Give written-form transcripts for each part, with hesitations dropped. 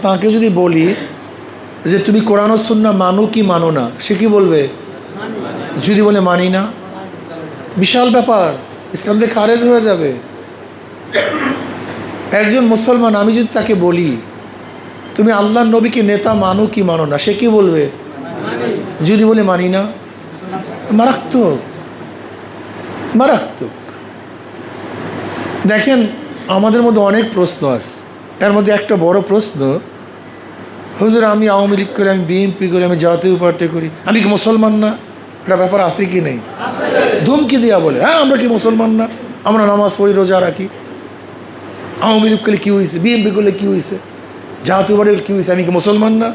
তাকে যদি বলি যে তুমি কোরআন ও সুন্নাহ মানো কি মানো না, সে কি বলবে? যদি বলে মানি না, বিশাল ব্যাপার, ইসলাম থেকে খারেজ হয়ে যাবে। একজন মুসলমান, আমি যদি তাকে বলি তুমি আল্লাহর নবীকে নেতা মানো কি মানো না, সে কি বলবে? যদি বলে মানি না, মারাত্মক মারাত্মক। দেখেন, আমাদের মধ্যে অনেক প্রশ্ন আছে, এর মধ্যে একটা বড় প্রশ্ন, হুজুর আমি আওয়ামী লীগ করি, আমি বিএনপি করি, আমি জাতীয় পার্টি করি, আমি কি মুসলমান না? এটা ব্যাপার আছে কি নেই? ধুমকি দিয়া বলে হ্যাঁ আমরা কি মুসলমান না, আমরা নামাজ পড়ি, রোজা রাখি, আওয়ামী লীগ করলে কী হয়েছে, বিএনপি করলে কী হয়েছে, জাতীয় পার্টি কী হয়েছে, আমি কি মুসলমান না?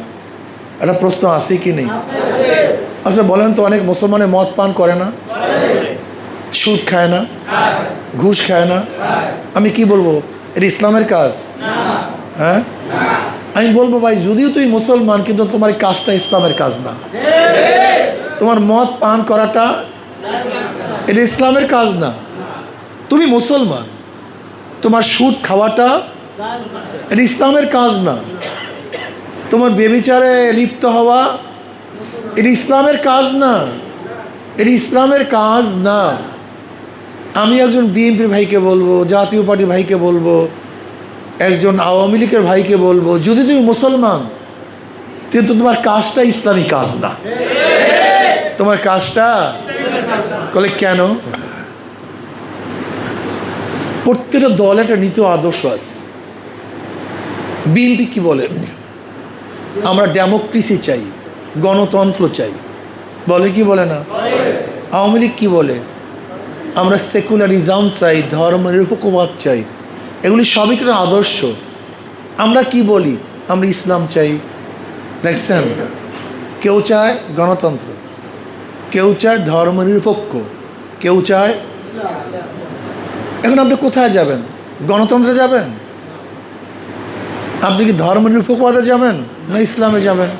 একটা প্রশ্ন আছে কি নেই? আচ্ছা বলেন তো, অনেক মুসলমানে মদ পান করে না, সুদ খায় না, ঘুষ খায় না, আমি কি বলবো এটা ইসলামের কাজ? হ্যাঁ, আমি বলবো ভাই যদিও তুই মুসলমান কিন্তু তোমার এই কাজটা ইসলামের কাজ না। তোমার মদ পান করাটা এটা ইসলামের কাজ না। তুমি মুসলমান, তোমার সুদ খাওয়াটা এটা ইসলামের কাজ না। তোমার বেবিচারে লিপ্ত হওয়া এটা ইসলামের কাজ না, এটা ইসলামের কাজ না। আমি একজন বিএনপির ভাইকে বলবো, জাতীয় পার্টির ভাইকে বলবো, একজন আওয়ামী লীগের ভাইকে বলবো, যদি তুমি মুসলমান কিন্তু তোমার কাজটা ইসলামী কাজ না, তোমার কাজটা বলে কেন? প্রত্যেকটা দল একটা নীতি আদর্শ আছে। বিএনপি কি বলে? আমরা ডেমোক্রেসি চাই, গণতন্ত্র চাই, বলে কি বলে না? আওয়ামী লীগ কি বলে? আমরা সেকুলারিজম চাই, ধর্মনিরপেক্ষবাদ চাই। এগুলি সবই একটা আদর্শ। আমরা কি বলি? আমরা ইসলাম চাই। দেখছেন, কেউ চায় গণতন্ত্র, কেউ চায় ধর্মনিরপেক্ষ, কেউ চায়। এখন আপনি কোথায় যাবেন? গণতন্ত্রে যাবেন? আপনি কি ধর্মনিরপেক্ষবাদে যাবেন না ইসলামে যাবেন?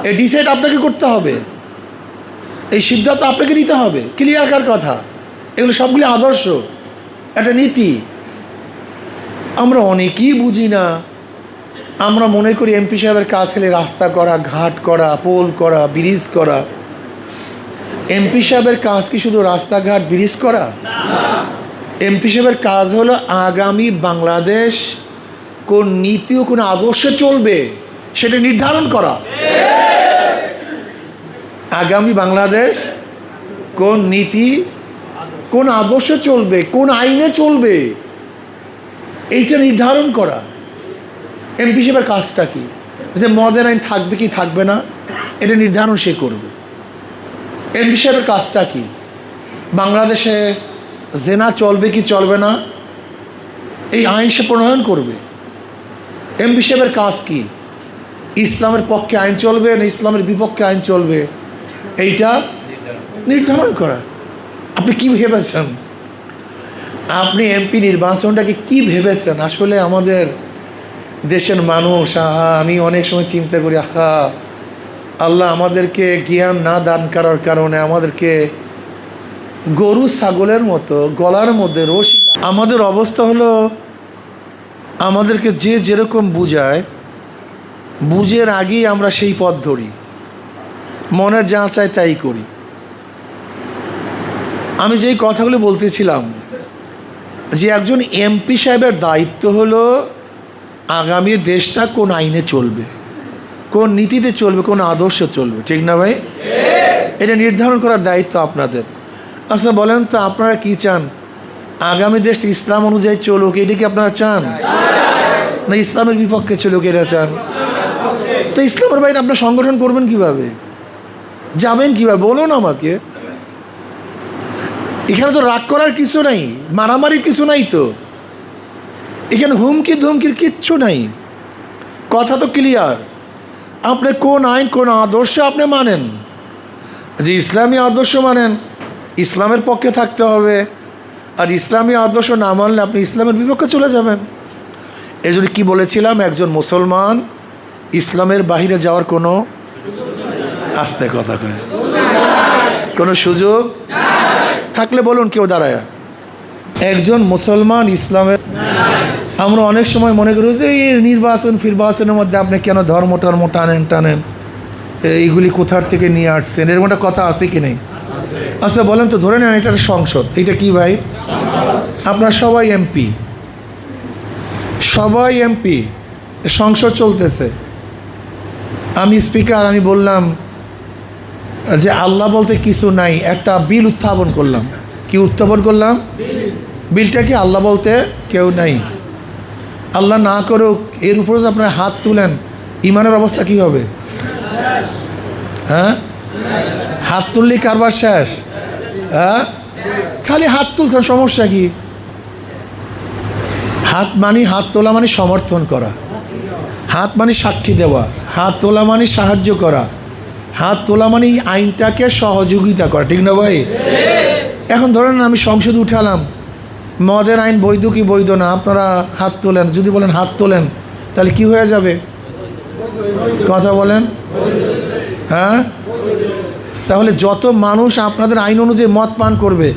এই ডিসাইড আপনাকে করতে হবে, এই সিদ্ধান্ত আপনাকে নিতে হবে। ক্লিয়ার কার কথা? এগুলো সবগুলি আদর্শ, একটা নীতি। আমরা অনেকেই বুঝি না। আমরা মনে করি এমপি সাহেবের কাজ খেলে রাস্তা করা, ঘাট করা, পোল করা, ব্রিজ করা। এমপি সাহেবের কাজ কি শুধু রাস্তাঘাট ব্রিজ করা? এমপি সাহেবের কাজ হলো আগামী বাংলাদেশ কোন নীতি ও কোন আদর্শে চলবে সেটা নির্ধারণ করা। আগামী বাংলাদেশ কোন নীতি কোন আদর্শে চলবে, কোন আইনে চলবে, এইটা নির্ধারণ করা। এমপি সাহেবের কাজটা কি? যে মদের আইন থাকবে কি থাকবে না এটা নির্ধারণ সে করবে। এমপি সাহেবের কাজটা কি? বাংলাদেশে জেনা চলবে কি চলবে না এই আইন সে প্রণয়ন করবে। এমপি সাহেবের কাজ কি? ইসলামের পক্ষে আইন চলবে না ইসলামের বিপক্ষে আইন চলবে এইটা নির্ধারণ করা। আপনি কি ভেবেছেন? আপনি এমপি নির্বাচনটাকে কি ভেবেছেন? আসলে আমাদের দেশের মানুষ, আমি অনেক সময় চিন্তা করি, আল্লাহ আমাদেরকে জ্ঞান না দান করার কারণে আমাদেরকে গরু ছাগলের মতো গলার মধ্যে রশি। আমাদের অবস্থা হলো আমাদেরকে যে যেরকম বুঝায়, বুঝের আগেই আমরা সেই পথ ধরি, মনে যা চায় তাই করি। আমি যেই কথাগুলো বলতেছিলাম যে একজন এমপি সাহেবের দায়িত্ব হলো আগামী দেশটা কোন আইনে চলবে, কোন নীতিতে চলবে, কোন আদর্শে চলবে, ঠিক না ভাই? এটা নির্ধারণ করার দায়িত্ব আপনাদের। আচ্ছা বলেন তো, আপনারা কি চান? আগামী দেশটা ইসলাম অনুযায়ী চলুক, এটা কি আপনারা চান? না ইসলামের বিপক্ষে চলুক এটা চান? তো ইসলামের বাইরে আপনার সংগঠন করবেন কিভাবে, যাবেন কিভাবে বলুন আমাকে? এখানে তো রাগ করার কিছু নাই, মারামারির কিছু নাই, তো এখানে হুমকি ধুমকির কিচ্ছু নাই। কথা তো ক্লিয়ার। আপনি কোন আইন কোন আদর্শ আপনি মানেন? যে ইসলামী আদর্শ মানেন, ইসলামের পক্ষে থাকতে হবে, আর ইসলামী আদর্শ না মানলে আপনি ইসলামের বিপক্ষে চলে যাবেন। এই জন্য কী বলেছিলাম, একজন মুসলমান ইসলামের বাহিরে যাওয়ার কোনো আস্তে কথা কয় কোনো সুযোগ থাকলে বলুন কেউ দাঁড়ায়। একজন মুসলমান ইসলামের আমরা অনেক সময় মনে করি যে এই নির্বাচনের মধ্যে আপনি কেন ধর্ম টর্ম টানেন, এইগুলি কোথার থেকে নিয়ে আসছেন, এরকম একটা কথা আছে কি নেই? আচ্ছা বলেন তো, ধরে নেন এটা একটা সংসদ, এইটা কি ভাই? আপনার সবাই এমপি, সংসদ চলতেছে, আমি স্পিকার, আমি বললাম যে আল্লাহ বলতে কিছু নাই, একটা বিল উত্থাপন করলাম। কি উত্থাপন করলাম? বিলটা কি আল্লাহ বলতে কেউ নাই, আল্লাহ না করুক, এর উপরে যদি আপনারা হাত তুলেন, ইমানের অবস্থা কি হবে? হ্যাঁ, হাত তুললেই কারবার শেষ। হ্যাঁ, খালি হাত তুলছেন, সমস্যা কি? হাত তোলা মানে সমর্থন করা, হাত মানে সাক্ষী দেওয়া, হাত তোলা মানে সাহায্য করা, হাত তোলা মানে আইনটাকে সহযোগিতা করা, ঠিক না ভাই? এখন ধরেন আমি সংসদে উঠালাম, মদের আইন বৈধ কি বৈধ না, আপনারা হাত তোলেন, যদি বলেন হাত তোলেন, তাহলে কি হয়ে যাবে? কথা বলেন। হ্যাঁ, তাহলে যত মানুষ আপনাদের আইন অনুযায়ী মদ পান করবে,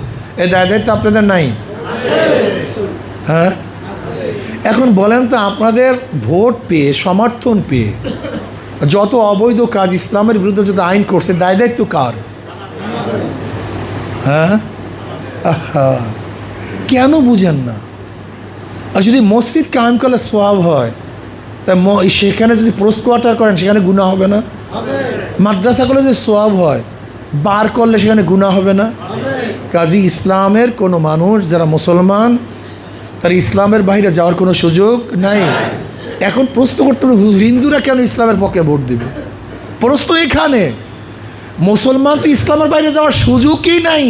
এ দায়িত্ব আপনাদের নাই? হ্যাঁ, এখন বলেন তো, আপনাদের ভোট পেয়ে, সমর্থন পেয়ে যত অবৈধ কাজ, ইসলামের বিরুদ্ধে যত আইন করছে, দায়িত্ব কার? হ্যাঁ, আহা, কেন বুঝেন না? আর যদি মসজিদ কায়েম করলে সওয়াব হয়, তা সেখানে যদি পোস্ট কোয়ার্টার করেন, সেখানে গুনাহ হবে না? মাদ্রাসা করলে যদি সওয়াব হয়, বার করলে সেখানে গুনাহ হবে না? কাজী ইসলামের কোনো মানুষ যারা মুসলমান, তার ইসলামের বাইরে যাওয়ার কোনো সুযোগ নাই। এখন প্রশ্ন করতে হবে, হিন্দুরা কেন ইসলামের পক্ষে ভোট দিবে? প্রশ্ন এখানে, মুসলমান তো ইসলামের বাইরে যাওয়ার সুযোগই নাই।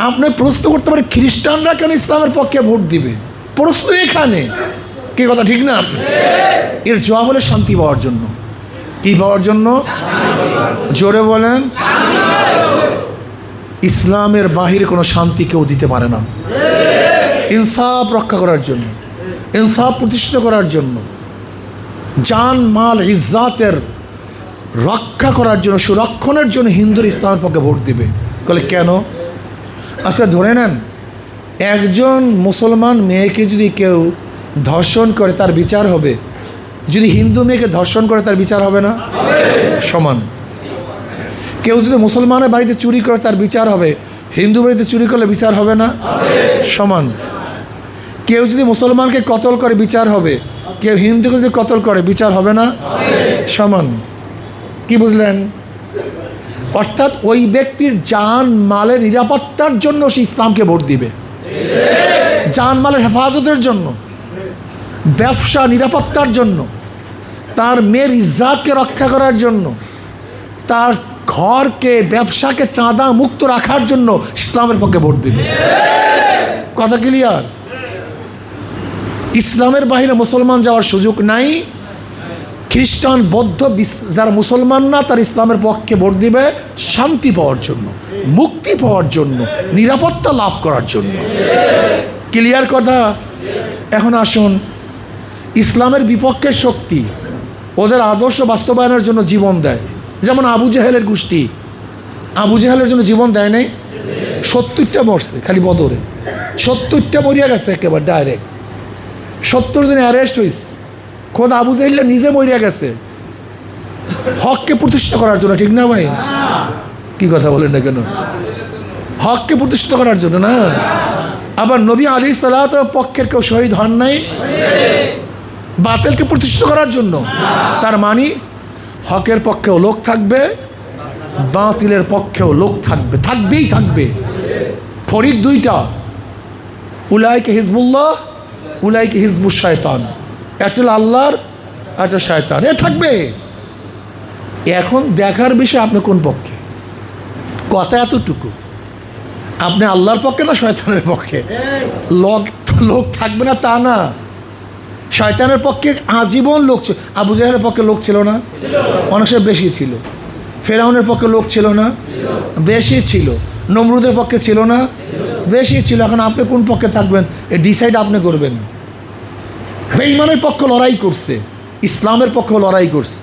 আপনি প্রশ্ন করতে পারেন, খ্রিস্টানরা কেন ইসলামের পক্ষে ভোট দিবে? প্রশ্ন এখানে, কি কথা ঠিক না? এর জবাব হলে শান্তি পাওয়ার জন্য। কি পাওয়ার জন্য? জোরে বলেন। ইসলামের বাহিরে কোনো শান্তি কেউ দিতে পারে না। ইনসাফ রক্ষা করার জন্য, ইনসাফ প্রতিষ্ঠিত করার জন্য, জান মাল ইজ্জাতের রক্ষা করার জন্য, সুরক্ষণের জন্য হিন্দুর ইসলামের পক্ষে ভোট দিবে। বলে কেন? আচ্ছা ধরে নেন, একজন মুসলমান মেয়েকে যদি কেউ ধর্ষণ করে, তার বিচার হবে। যদি হিন্দু মেয়েকে ধর্ষণ করে, তার বিচার হবে না? সমান। কেউ যদি মুসলমানের বাড়িতে চুরি করে, তার বিচার হবে। হিন্দু বাড়িতে চুরি করলে বিচার হবে না? সমান। কেউ যদি মুসলমানকে কতল করে, বিচার হবে। কেউ হিন্দুকে যদি কতল করে, বিচার হবে না? সমান। কি বুঝলেন? অর্থাৎ ওই ব্যক্তির জান মালের নিরাপত্তার জন্য সে ইসলামকে ভোট দিবে, জান মালের হেফাজতের জন্য, ব্যবসা নিরাপত্তার জন্য, তার মেয়ের ইজ্জাতকে রক্ষা করার জন্য, তার ঘরকে, ব্যবসাকে চাঁদা মুক্ত রাখার জন্য ইসলামের পক্ষে ভোট দিবে। কথা ক্লিয়ার? ইসলামের বাইরে মুসলমান যাওয়ার সুযোগ নাই। খ্রিস্টান, বৌদ্ধ যারা মুসলমান না, তার ইসলামের পক্ষে ভোট দিবে শান্তি পাওয়ার জন্য, মুক্তি পাওয়ার জন্য, নিরাপত্তা লাভ করার জন্য। ক্লিয়ার কথা? এখন আসুন, ইসলামের বিপক্ষের শক্তি ওদের আদর্শ বাস্তবায়নের জন্য জীবন দেয়। যেমন আবু জেহেলের গোষ্ঠী, আবু জেহেলের জন্য জীবন দেয় নাই? 70টা মরছে খালি বদরে, 70টা মরিয়া গেছে একেবারে ডাইরেক্ট। 70 জন অ্যারেস্ট হয়েছে। খোদ আবু জেহেল নিজে মরিয়া গেছে হককে প্রতিষ্ঠা করার জন্য, ঠিক না ভাই? কি কথা বলেন না কেন? হককে প্রতিষ্ঠিত করার জন্য না। আবার নবী আলাইহিস সালাতের পক্ষের কেউ শহীদ হন নাই বাতিলকে প্রতিষ্ঠিত করার জন্য। তার মানে হকের পক্ষেও লোক থাকবে, বাতিলের পক্ষেও লোক থাকবে, থাকবেই থাকবে। ফরিক দুইটা, উলাইকে হিজবুল্লাহ, উলাইকে হিজবুশ শয়তান। একটা আল্লাহর, একটা শয়তান, এ থাকবে। এখন দেখার বিষয় আপনি কোন পক্ষে। কথা এতটুকু, আপনি আল্লাহর পক্ষে না শয়তানের পক্ষে? লোক থাকবে না তা না। শয়তানের পক্ষে আজীবন লোক ছিল। আবু জাহেলের পক্ষে লোক ছিল না? অনেক বেশি ছিল। ফেরাউনের পক্ষে লোক ছিল না? বেশি ছিল। নমরুদের পক্ষে ছিল না? বেশি ছিল। এখন আপনি কোন পক্ষে থাকবেন, এ ডিসাইড আপনি করবেন। বেঈমানের পক্ষে লড়াই করছে, ইসলামের পক্ষে লড়াই করছে।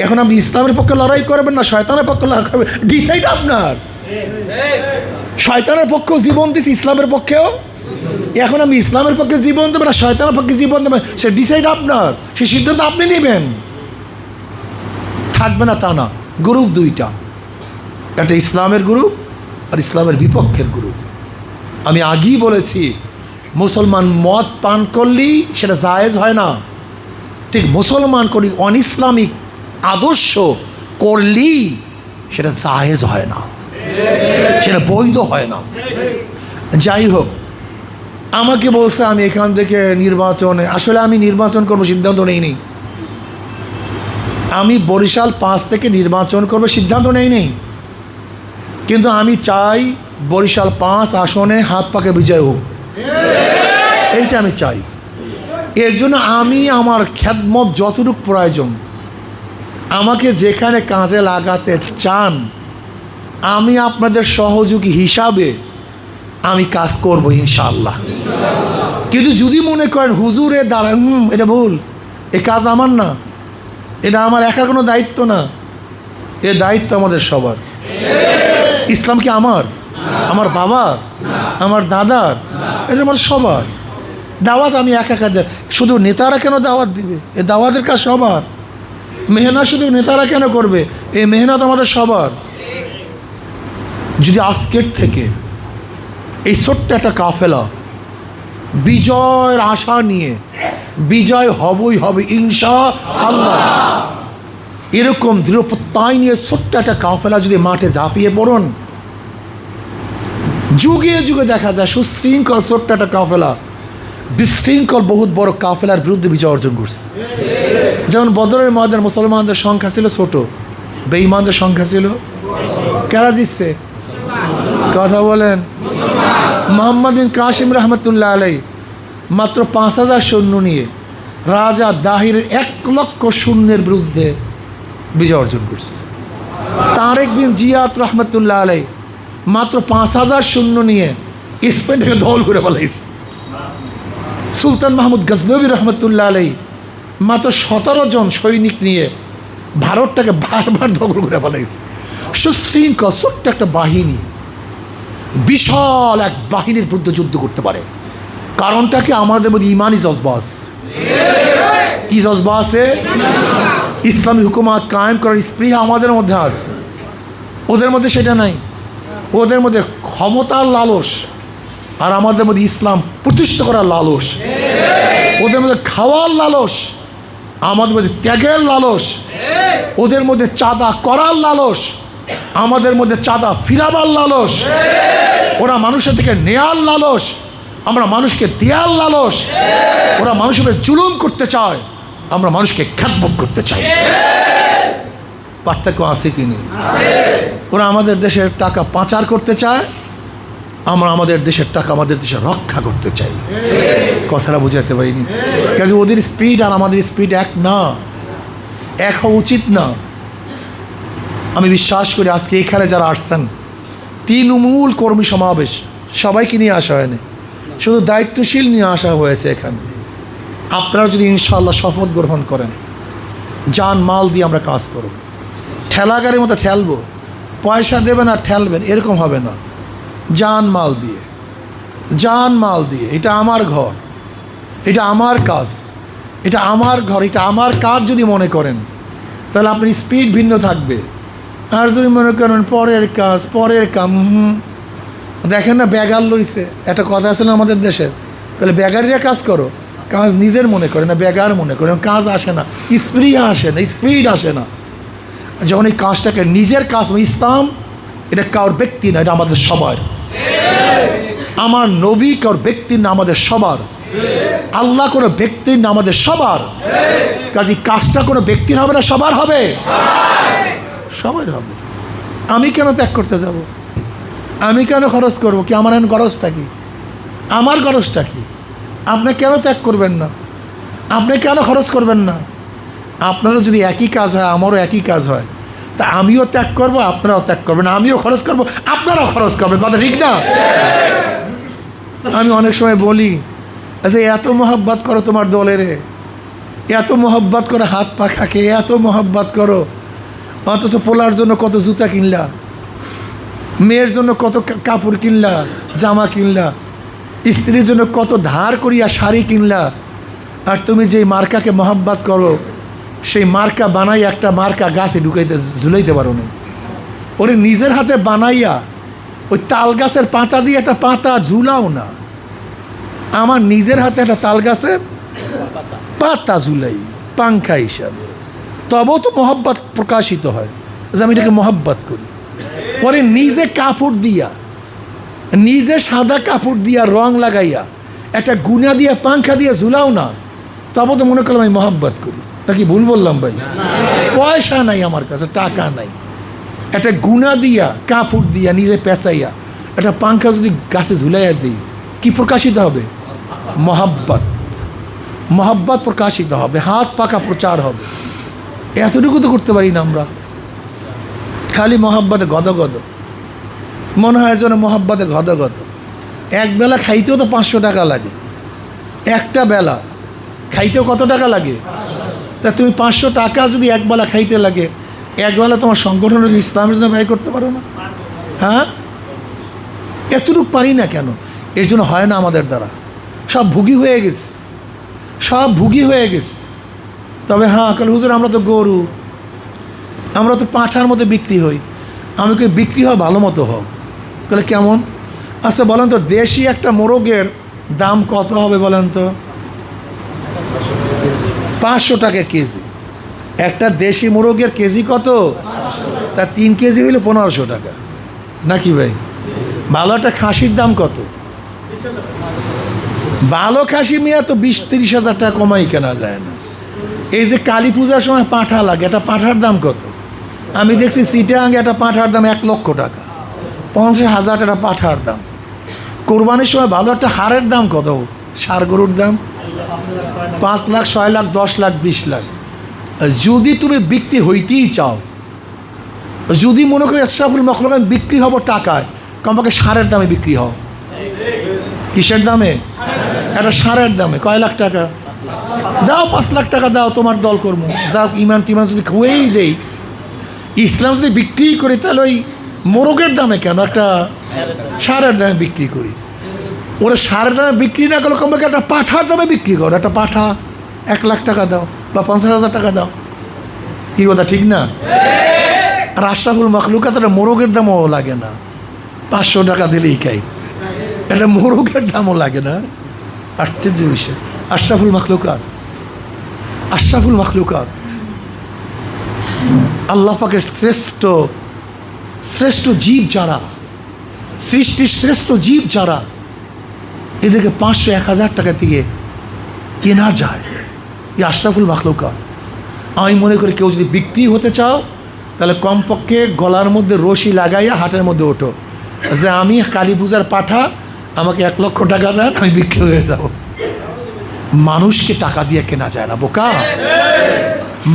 এখন আপনি ইসলামের পক্ষে লড়াই করবেন না শয়তানের পক্ষে লড়াই করবেন, ডিসাইড আপনার। শয়তানের পক্ষেও জীবন দিচ্ছে, ইসলামের পক্ষেও এখন আমি ইসলামের পক্ষে জীবন দেবেন না শয়তানের পক্ষে জীবন দেবেন, সে ডিসাইড আপনার, সে সিদ্ধান্ত আপনি নেবেন। থাকবে না তা না, গ্রুপ দুইটা, একটা ইসলামের গ্রুপ আর ইসলামের বিপক্ষের গ্রুপ। আমি আগেই বলেছি, মুসলমান মদ পান করলেই সেটা জায়েজ হয় না, ঠিক মুসলমান করি অনইসলামিক আদর্শ করলেই সেটা জায়েজ হয় না, সেটা বৈধ হয় না। যাই হোক, আমাকে বলছে আমি এখান থেকে নির্বাচনে, আসলে আমি নির্বাচন করবো সিদ্ধান্ত নেইনি। আমি বরিশাল 5 থেকে নির্বাচন করবো সিদ্ধান্ত নেই, কিন্তু আমি চাই বরিশাল 5 আসনে হাত পাকে বিজয় হোক, এইটা আমি চাই। এর জন্য আমি আমার খেদমত যতটুকু প্রয়োজন, আমাকে যেখানে কাজে লাগাতে চান, আমি আপনাদের সহযোগী হিসাবে আমি কাজ করব ইনশাআল্লাহ। কিন্তু যদি মনে করেন হুজুরে দ্বারা এটা ভুল, এ কাজ আমার না, এটা আমার একার কোনো দায়িত্ব না, এ দায়িত্ব আমাদের সবার। ইসলাম কি আমার, আমার বাবার, আমার দাদার, এটা আমার সবার। দাওয়াত আমি একা শুধু নেতারা কেন দাওয়াত দিবে, এ দাওয়াতের কাজ সবার। মেহনত শুধু নেতারা কেন করবে, এই মেহনত আমাদের সবার। যদি আজকের থেকে এই ছোট্ট একটা কাফেলা বিজয়ের আশা নিয়ে, বিজয় হবই হবে ইনশাআল্লাহ, এরকম দৃঢ় প্রত্যয় নিয়ে ছোট্ট একটা কাফেলা যদি মাঠে ঝাঁপিয়ে পড়ুন, যুগে যুগে দেখা যায় সুশৃঙ্খল ছোট্ট একটা কাফেলা বিশৃঙ্খল বহুত বড় কাফেলার বিরুদ্ধে বিজয় অর্জন করছে। যেমন বদরের ময়দানে মুসলমানদের সংখ্যা ছিল ছোট, বেঈমানদের সংখ্যা ছিল, কারা জিতছে? কথা বলেন। মোহাম্মদ বিন কাসিম রহমতুল্লাহ আলাই মাত্র 5000 সৈন্য নিয়ে রাজা দাহিরের 1,00,000 সৈন্যের বিরুদ্ধে বিজয় অর্জন করছে। তারেক বিন জিয়াদ রহমতুল্লাহ আলাই মাত্র 5000 সৈন্য নিয়ে স্পেন থেকে দখল করে ফেলাইছে। সুলতান মাহমুদ গজনবী রহমতুল্লাহ আলাই মাত্র 17 জন সৈনিক নিয়ে ভারতটাকে বারবার দখল করে ফেলাইছে। সুশৃঙ্খল ছোট্ট একটা বাহিনী বিশাল এক বাহিনীর বিরুদ্ধে যুদ্ধ করতে পারে, কারণটা কি? আমাদের মধ্যে ইমানি জজবা আছে। কি জজবা আছে? ইসলামী হুকুমাত কায়েম করার স্পৃহা আমাদের মধ্যে আছে, ওদের মধ্যে সেটা নাই। ওদের মধ্যে ক্ষমতার লালস, আর আমাদের মধ্যে ইসলাম প্রতিষ্ঠা করার লালস। ওদের মধ্যে খাওয়ার লালস, আমাদের মধ্যে ত্যাগের লালস। ওদের মধ্যে চাঁদা করার লালস, আমাদের মধ্যে চাঁদা ফিরাবার লালস। ওরা মানুষের থেকে নেয়ার লালস, আমরা মানুষকে দেয়ার লালস। ওরা মানুষের জুলুম করতে চায়, আমরা মানুষকে খ্যাতবোধ করতে চাই। পার্থক্য আছে কি নেই? ওরা আমাদের দেশের টাকা পাচার করতে চায়, আমরা আমাদের দেশের টাকা আমাদের দেশে রক্ষা করতে চাই। কথাটা বুঝাতে পারিনি। কাজে ওদের স্পিড আর আমাদের স্পিড এক না, এক হওয়া উচিত না। আমি বিশ্বাস করি আজকে এখানে যারা আসছেন, তৃণমূল কর্মী সমাবেশ, সবাইকে নিয়ে আসা হয়নি, শুধু দায়িত্বশীল নিয়ে আসা হয়েছে এখানে। আপনারা যদি ইনশাআল্লাহ শপথ গ্রহণ করেন, জান মাল দিয়ে আমরা কাজ করব, ঠেলাগাড়ির মতো ঠেলবো, পয়সা দেবেন আর ঠেলবেন এরকম হবে না। জান মাল দিয়ে, জান মাল দিয়ে। এটা আমার ঘর, এটা আমার কাজ, এটা আমার ঘর, এটা আমার কাজ যদি মনে করেন, তাহলে আপনার স্পিড ভিন্ন থাকবে। আর যদি মনে করেন পরের কাজ, পরের কাম, দেখেন না ব্যাগার লইছে, একটা কথা আছে না আমাদের দেশের, তাহলে ব্যাগারিরা কাজ করো, কাজ নিজের মনে করে না, ব্যাগার মনে করে, কাজ আসে না, স্প্রিয়া আসে না, স্পিড আসে না। যখন এই কাজটাকে নিজের কাজ, ইসলাম এটা কারোর ব্যক্তি না, এটা আমাদের সবার। আমার নবী কারোর ব্যক্তির না, আমাদের সবার। আল্লাহ কোনো ব্যক্তির না, আমাদের সবার। কাজে কাজটা কোনো ব্যক্তির হবে না, সবার হবে, সবার হবে। আমি কেন ত্যাগ করতে যাব? আমি কেন খরচ করব? কি আমার এখন গরজটা কি? আমার গরজটা কি? আপনি কেন ত্যাগ করবেন না? আপনি কেন খরচ করবেন না? আপনারও যদি একই কাজ হয়, আমারও একই কাজ হয়, তা আমিও ত্যাগ করব, আপনারাও ত্যাগ করবেন, আমিও খরচ করব, আপনারাও খরচ করবেন। কথা ঠিক না? আমি অনেক সময় বলি, আচ্ছা এত মোহাব্বত করো তোমার দলের, এত মোহাব্বত করে হাত পা খাকে, এত মোহাব্বত করো, অথচ পোলার জন্য কত জুতা কিনলা, মেয়ের জন্য কত কাপড় কিনলা, জামা কিনলা, স্ত্রীর জন্য কত ধার করিয়া শাড়ি কিনলা, আর তুমি যেই মার্কাকে মহব্বত করো সেই মার্কা বানাই একটা মার্কা গাছে ঝুলাইতে পারো না। ওরে নিজের হাতে বানাইয়া ওই তাল গাছের পাতা দিয়ে একটা পাতা ঝুলাও না। আমার নিজের হাতে একটা তাল গাছের পাতা ঝুলাই পাংখা হিসাবে, তবেও তো মহব্বত প্রকাশিত হয় যে আমি এটাকে মহব্বত করি। পরে নিজে কাপড় দিয়া, নিজে সাদা কাপড় দিয়া রং লাগাইয়া একটা গুনা দিয়া পাংখা দিয়ে ঝুলাও না, তবে তো মনে করলাম আমি মহব্বত করি। নাকি ভুল বললাম ভাই? পয়সা নাই আমার কাছে, টাকা নাই, একটা গুনা দিয়া কাপড় দিয়া নিজে পেঁচাইয়া একটা পাংখা যদি গাছে ঝুলাইয়া দিই, কি প্রকাশিত হবে? মহব্বত। মহব্বত প্রকাশিত হবে, হাত পাকা প্রচার হবে। এতটুকু তো করতে পারি না আমরা, খালি মহব্বতে গদগদ। মনে হয় যেন মহব্বতে গদগদ। এক বেলা খাইতেও তো 500 টাকা লাগে, একটা বেলা খাইতেও কত টাকা লাগে? তা তুমি 500 টাকা যদি একবেলা খাইতে লাগে, একবেলা তোমার সংগঠনের ইসলামের জন্য ব্যয় করতে পারো না? হ্যাঁ, এতটুকু পারি না কেন? এর জন্য হয় না আমাদের দ্বারা, সব ভুগি হয়ে গেছে, সব ভুগি হয়ে গেছে। তবে হ্যাঁ, কাল হুজুর আমরা তো গরু, আমরা তো পাঁঠার মতো বিক্রি হই। আমি কই বিক্রি হয় ভালো মতো হোক। বলে কেমন? আচ্ছা বলেন তো, দেশি একটা মোরগের দাম কত হবে বলেন তো? 500 টাকা কেজি। একটা দেশি মোরগের কেজি কত? তা 3 কেজি হইলে 1500 টাকা, নাকি ভাই? ভালো একটা খাসির দাম কত? ভালো খাসি মিয়া তো 20-30 হাজার টাকা কমাই কেনা যায় না। এই যে কালী পূজার সময় পাঁঠা লাগে, একটা পাঁঠার দাম কত? আমি দেখছি চিটাগাঙে একটা পাঁঠার দাম 1 লক্ষ টাকা, 50,000 টাকা পাঁঠার দাম। কোরবানির সময় ভালো একটা হাড়ের দাম কত? ষাঁড় গরুর দাম 5 লাখ, 6 লাখ, 10 লাখ, 20 লাখ। যদি তুমি বিক্রি হইতেই চাও, যদি মনে করি আশরাফুল মাখলুক আমি বিক্রি হব টাকায়, কমপক্ষে ষাঁড়ের দামে বিক্রি হও। কিসের দামে? একটা ষাঁড়ের দামে। কয় লাখ টাকা দাও? 5 লাখ টাকা দাও, তোমার দল করবো। যাও, ইমান টিমান যদি খুঁয়েই দেই, ইসলাম যদি বিক্রি করি, তাহলে ওই মোরগের দামে কেন, একটা ষাঁড়ের দামে বিক্রি করি। ওরা ষাঁড়ের দামে বিক্রি না করলে কমপক্ষে একটা পাঁঠার দামে বিক্রি করো। একটা পাঁঠা 1 লাখ টাকা দাও বা 50,000 টাকা দাও। কি কথা ঠিক না? আর আশরাফুল মাখলুকাত একটা মোরগের দামও লাগে না, 500 টাকা দিলেই খাই। একটা মোরগের দামও লাগে না। আশ্চর্য বিষয়। আশরাফুল মাখলুকাত, আশরাফুল মাখলুকাত, আল্লাহ পাকের শ্রেষ্ঠ শ্রেষ্ঠ জীব যারা, সৃষ্টির শ্রেষ্ঠ জীব যারা, এদেরকে 500-1000 টাকা দিয়ে কেনা যায়। এই আশরাফুল মাখলুকাত। আমি মনে করি কেউ যদি বিক্রি হতে চাও, তাহলে কমপক্ষে গলার মধ্যে রশি লাগাইয়া হাটের মধ্যে ওঠো যে আমি কালী পূজার পাঠা, আমাকে 1 লক্ষ টাকা দেন, আমি বিক্রি হয়ে যাব। মানুষকে টাকা দিয়ে কেনা যায় না বোকা,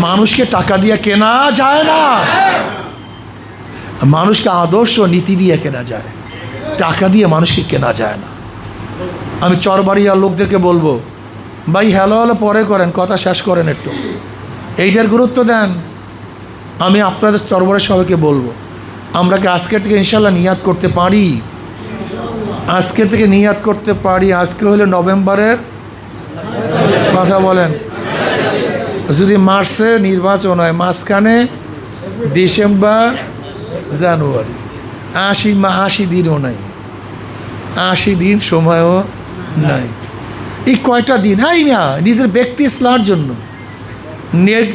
মানুষকে টাকা দিয়ে কেনা যায় না। মানুষকে আদর্শ নীতি দিয়ে কেনা যায়, টাকা দিয়ে মানুষকে কেনা যায় না। আমি চরবাড়িয়ার লোকদেরকে বলবো, ভাই হ্যালো হ্যালো পরে করেন, কথা শেষ করেন একটু, এইটার গুরুত্ব দেন। আমি আপনাদের চরবাড়ির সবাইকে বলবো, আমরা কি আজকের থেকে ইনশাল্লাহ নিয়াত করতে পারি? আজকের থেকে নিয়াত করতে পারি। আজকে হলো নভেম্বরের, কথা বলেন, যদি মার্চে নির্বাচন হয়, মাঝখানে ডিসেম্বর, জানুয়ারি, 80 দিনও নাই, 80 দিন সময়ও নাই। এই কয়টা দিন, হ্যাঁ মিয়া, নিজের ব্যক্তি ইসলামের জন্য,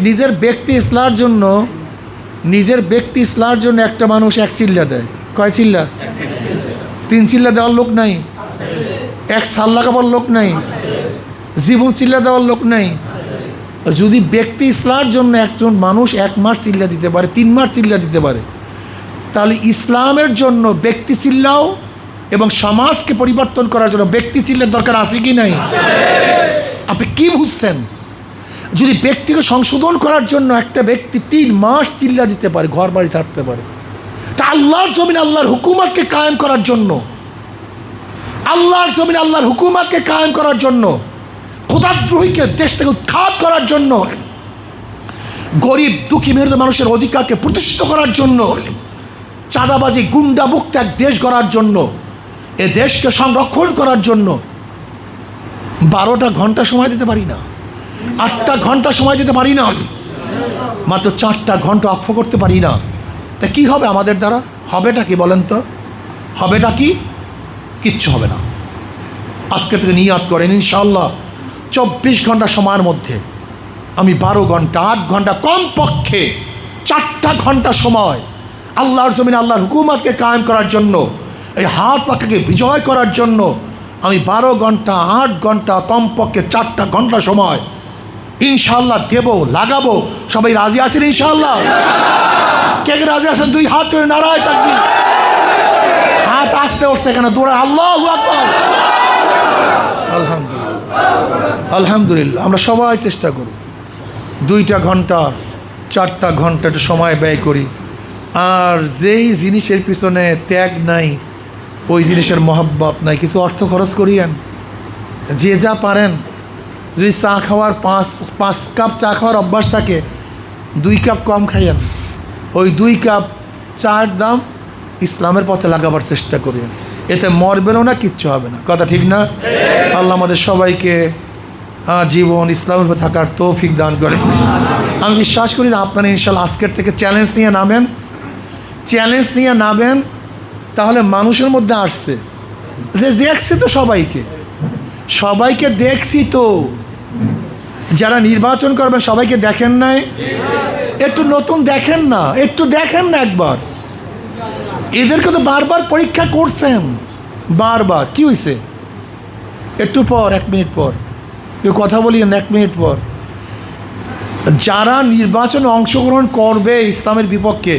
নিজের ব্যক্তি ইসলামের জন্য, নিজের ব্যক্তি ইসলামের জন্য একটা মানুষ 1 চিল্লা দেয়। কয় চিল্লা? 3 চিল্লা দেওয়ার লোক নাই, 1 সাল্লা কাবার লোক নাই, জীবন চিল্লা দেওয়ার লোক নাই। যদি ব্যক্তি ইসলামের জন্য একজন মানুষ 1 মাস চিল্লা দিতে পারে, 3 মাস চিল্লা দিতে পারে, তাহলে ইসলামের জন্য ব্যক্তি চিল্লাও এবং সমাজকে পরিবর্তন করার জন্য ব্যক্তি চিল্লার দরকার আছে কি নাই? আপনি কি বুঝছেন? যদি ব্যক্তিকে সংশোধন করার জন্য একটা ব্যক্তি 3 মাস চিল্লা দিতে পারে, ঘর বাড়ি ছাড়তে পারে, তা আল্লাহর জমিন আল্লাহর হুকুমতকে কায়েম করার জন্য, আল্লাহর জমিন আল্লাহর হুকুমতকে কায়েম করার জন্য, খোদাদ্রোহীকে দেশ থেকে উৎখাত করার জন্য, গরিব দুঃখী মেহনত মানুষের অধিকারকে প্রতিষ্ঠিত করার জন্য, চাঁদাবাজি গুন্ডা মুক্ত এক দেশ গড়ার জন্য এ দেশকে সংরক্ষণ করার জন্য 12টা ঘন্টা সময় দিতে পারি না, 8টা ঘন্টা সময় দিতে পারি না, মাত্র 4টা ঘন্টা অক্ষ করতে পারি না। তা কি হবে আমাদের দ্বারা? হবেটা কি বলেন তো? হবেটা কি? কিচ্ছু হবে না। আজকে থেকে নিয়াত করেন ইনশাআল্লাহ 24 ঘন্টা সময়ের মধ্যে আমি 12 ঘন্টা 8 ঘন্টা কমপক্ষে 4টা ঘন্টা সময় আল্লাহর জমিনে আল্লাহর হুকুমতকে কায়েম করার জন্য, এই হাত পাখাকে বিজয় করার জন্য আমি 12 ঘন্টা 8 ঘন্টা কমপক্ষে 4টা ঘন্টা সময় ইনশাআল্লাহ দেব, লাগাবো। সবাই রাজি আছেন ইনশাআল্লাহ? কে কে রাজি আছেন? 2 হাত করে নারায় তাকবীর। হাত আসতে উঠছে কেন? দৌড়া আল্লাহু আকবার। আলহামদুলিল্লাহ, আলহামদুলিল্লাহ। আমরা সবাই চেষ্টা করব 2টা ঘন্টা 4টা ঘন্টা একটু সময় ব্যয় করি। আর যেই জিনিসের পিছনে ত্যাগ নাই, ওই জিনিসের মহব্বত নাই, কিছু অর্থ খরচ করিয়েন। যে যা পারেন, যদি চা খাওয়ার 5 কাপ চা খাওয়ার অভ্যাস থাকে, 2 কাপ কম খাইয়েন। ওই 2 কাপ চার দাম ইসলামের পথে লাগাবার চেষ্টা করিয়েন। এতে মরবেনও না, কিচ্ছু হবে না। কথা ঠিক না? আল্লাহ আমাদের সবাইকে জীবন ইসলামের উপর থাকার তৌফিক দান করেন। আমি বিশ্বাস করি যে আপনারা ইনশাআল্লাহ আজকের থেকে চ্যালেঞ্জ নিয়ে নামেন, তাহলে মানুষের মধ্যে আসছে যে দেখছি তো, সবাইকে দেখছি তো। যারা নির্বাচন করবেন সবাইকে দেখেন নাই? একটু নতুন দেখেন না, একবার। এদেরকে তো বারবার পরীক্ষা করছেন, বারবার। কি হয়েছে? একটু পর, 1 মিনিট পর কেউ কথা বলিয়েন, 1 মিনিট পর। যারা নির্বাচনে অংশগ্রহণ করবে ইসলামের বিপক্ষে,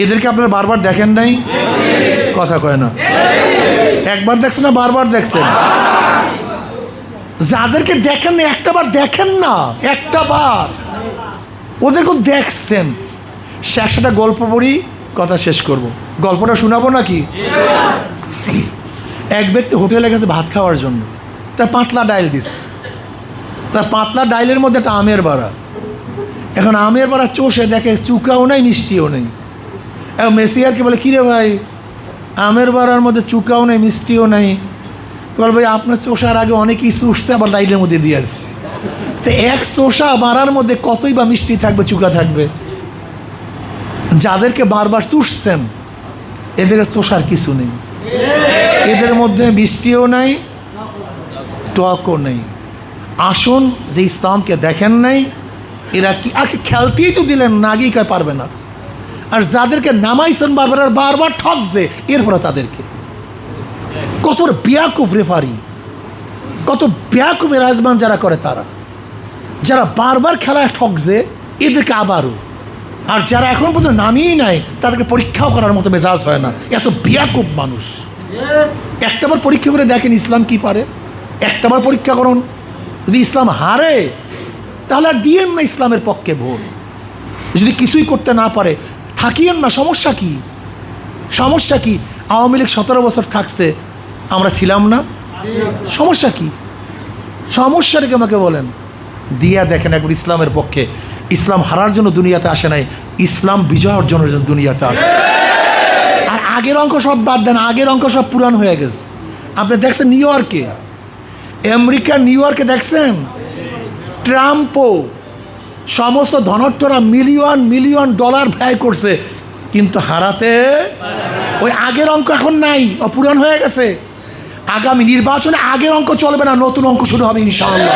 এদেরকে আপনারা বারবার দেখেন নাই? কথা কয় না। একবার দেখছেন না বারবার দেখছেন? যাদেরকে দেখেন না, একটাবার দেখেন না, একটাবার ওদেরকেও দেখছেন। একটা গল্প পড়ি, কথা শেষ করব। গল্পটা শোনাবো নাকি? এক ব্যক্তি হোটেলে গেছে ভাত খাওয়ার জন্য, তার পাতলা ডাইল দিস। তার পাতলা ডাইলের মধ্যে একটা আমের বাড়া। এখন আমের বাড়া চষে দেখে চুকাও নাই, মিষ্টিও নেই। এখন মেসিয়ারকে বলে, কিরে ভাই, আমের বাড়ার মধ্যে চুকাও নেই, মিষ্টিও নেই। বল ভাই, আপনার চষার আগে অনেকেই চুষছে, আবার ডাইলের মধ্যে দিয়ে আসছে। তো এক চষা বাড়ার মধ্যে কতই বা মিষ্টি থাকবে, চুকা থাকবে? যাদেরকে বারবার চুষছেন, এদের চষার কিছু নেই, এদের মধ্যে মিষ্টিও নাই, টকও নেই। আসুন, যে ইসলামকে দেখেন নাই, এরা কি আগে খেলতেই তো দিলেন না, আগেই কয় পারবে না। আর যাদেরকে নামাইছেন বারবার, আর বারবার ঠকছে, এরপরে তাদেরকে কত বেয়াকুফ রেফারি, কত বেয়াকুফ রাজমান যারা করে, যারা বারবার খেলায় ঠকছে, এদেরকে আবারও। আর যারা এখন পর্যন্ত নামিয়েই নাই, তাদেরকে পরীক্ষাও করার মতো মেজাজ হয় না। এত বেয়াকুফ মানুষ। একটাবার পরীক্ষা করে দেখেন ইসলাম কি পারে, একটাবার পরীক্ষা করুন। যদি ইসলাম হারে, তাহলে আর দিয়েন না ইসলামের পক্ষে ভোট। যদি কিছুই করতে না পারে, থাকিয়েন না। সমস্যা কি? আওয়ামী লীগ 17 বছর থাকছে, আমরা ছিলাম না। সমস্যাটা কি আমাকে বলেন? দিয়া দেখেন একবার ইসলামের পক্ষে। ইসলাম হারার জন্য দুনিয়াতে আসে নাই, ইসলাম বিজয় অর্জনের জন্য দুনিয়াতে আসে। আর আগের অঙ্ক সব বাদ দেন, আগের অঙ্ক সব পুরান হয়ে গেছে। আপনি দেখছেন আমেরিকার নিউ ইয়র্কে দেখছেন, ট্রাম্পও সমস্ত ধনট্টরা মিলিয়ন ডলার ব্যয় করছে, কিন্তু হারাতে ওই আগের অঙ্ক এখন নাই, পুরান হয়ে গেছে। আগামী নির্বাচনে আগের অঙ্ক চলবে না, নতুন অঙ্ক শুরু হবে ইনশাআল্লাহ।